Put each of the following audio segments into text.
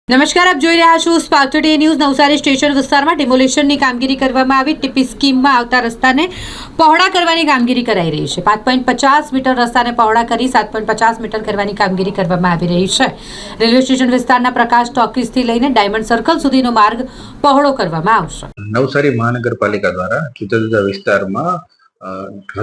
નમસ્કાર, આપ જોઈ રહ્યા છો spark today news. Navsari station વિસ્તારમાં ડિમોલિશનની કામગીરી કરવામાં આવી। ટીપી સ્કીમમાં આવતા રસ્તાને પહોળા કરવાની કામગીરી કરાઈ રહી છે। 5.50 મીટર રસ્તાને પહોળા કરી 7.50 મીટર કરવાની કામગીરી કરવામાં આવી રહી છે। રેલવે સ્ટેશન વિસ્તારના પ્રકાશ ટોકીઝથી લઈને ડાયમંડ સર્કલ સુધીનો માર્ગ પહોળો કરવામાં આવશે। નવસારી મહાનગરપાલિકા દ્વારા જુદા જુદા વિસ્તારમાં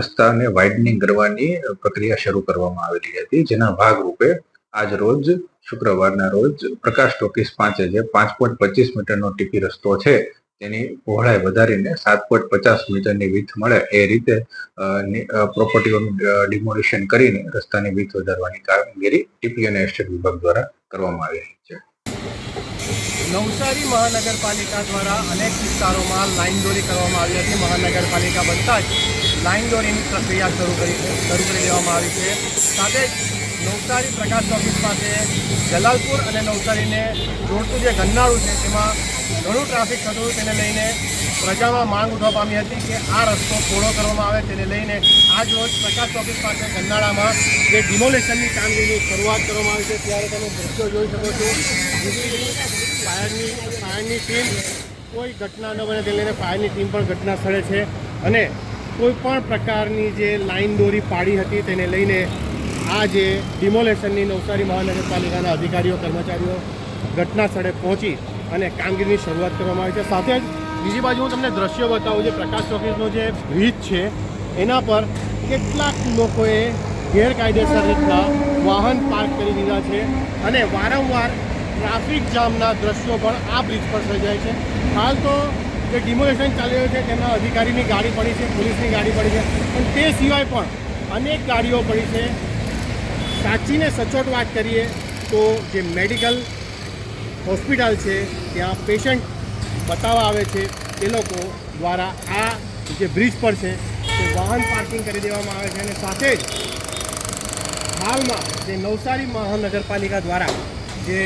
રસ્તાને વાઇડનિંગ કરવાની પ્રક્રિયા શરૂ કરવામાં આવેલી હતી, જેના ભાગરૂપે આજ રોજ શુક્રવારના રોજ પ્રકાશ ટોકીઝ પાસે જે 5.25 મીટરનો ટીપી રસ્તો છે તેની પહોળાઈ વધારીને 7.50 મીટરની વીથ મળે એ રીતે પ્રોપર્ટીઓનું ડિમોલિશન કરીને રસ્તાની વીથ વધારવાની કામગીરી ટીપી અને એસ્ટેટ વિભાગ દ્વારા કરવામાં આવી રહી છે। નવસારી મહાનગરપાલિકા દ્વારા અનેક વિસ્તારોમાં લાઇન દોરી કરવામાં આવી હતી। મહાનગરપાલિકા બનતા જ લાઇન દોરીની પ્રક્રિયા શરૂ કરી દેવામાં આવી છે। સાથે જ નવસારી પ્રકાશ ઓફિસ પાસે જલાલપુર અને નવસારીને જોડતું જે ગન્નાળું છે તેમાં ઘણું ટ્રાફિક થતું, તેને લઈને પ્રજામાં માંગ ઉઠવા પામી હતી કે આ રસ્તો પહોળો કરવામાં આવે। તેને લઈને આજ રોજ પ્રકાશ ઓફિસ પાસે ગન્નાળામાં જે ડિમોલેશનની કામગીરીની શરૂઆત કરવામાં આવી છે, ત્યારે તમે દ્રશ્યો જોઈ શકો છો। ફાયરની ટીમ કોઈ ઘટના ન બને તેને લઈને ફાયરની ટીમ પણ ઘટના સ્થળે છે અને કોઈ પણ પ્રકારની જે લાઇન દોરી પાડી હતી તેને લઈને આ જે ડિમોલેશનની નવસારી મહાનગરપાલિકાના અધિકારીઓ કર્મચારીઓ ઘટના સ્થળે પહોંચી અને કામગીરીની શરૂઆત કરવામાં આવી છે। સાથે જ બીજી બાજુ હું તમને દ્રશ્યો બતાવું। જે પ્રકાશ ઓફિસનો જે બ્રિજ છે એના પર કેટલાક લોકોએ ગેરકાયદેસર રીતના વાહન પાર્ક કરી દીધા છે અને વારંવાર ટ્રાફિક જામના દ્રશ્યો પણ આ બ્રિજ પર સર્જાય છે। હાલ તો જે ડિમોલેશન ચાલી રહ્યું છે તેમાં અધિકારીની ગાડી પડી છે, પોલીસની ગાડી પડી છે, પણ તે સિવાય પણ અનેક ગાડીઓ પડી છે। સાચીને સચોટ વાત કરીએ તો જે મેડિકલ હોસ્પિટલ છે ત્યાં પેશન્ટ બતાવવા આવે છે એ લોકો દ્વારા આ જે બ્રિજ પર છે તે વાહન પાર્કિંગ કરી દેવામાં આવે છે અને સાથે જ હાલમાં જે નવસારી મહાનગરપાલિકા દ્વારા જે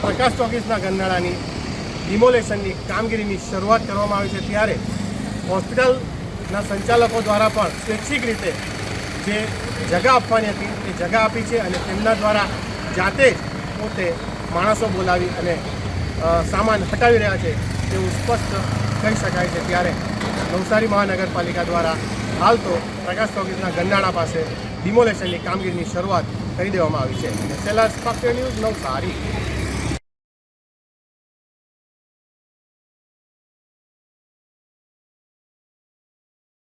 પ્રકાશ ટોકીઝના ગન્નાળાની ડિમોલેશનની કામગીરીની શરૂઆત કરવામાં આવી છે, ત્યારે હોસ્પિટલના સંચાલકો દ્વારા પણ સ્વૈચ્છિક રીતે જે જગા આપવાની હતી એ જગા આપી છે અને તેમના દ્વારા જાતે જ પોતે માણસો બોલાવી અને સામાન હટાવી રહ્યા છે તેવું સ્પષ્ટ કહી શકાય છે। ત્યારે નવસારી મહાનગરપાલિકા દ્વારા હાલ તો પ્રકાશ ટોકીઝના ગન્નાળા પાસે ડિમોલેશનની કામગીરીની શરૂઆત કરી દેવામાં આવી છે। Spark today news Navsari.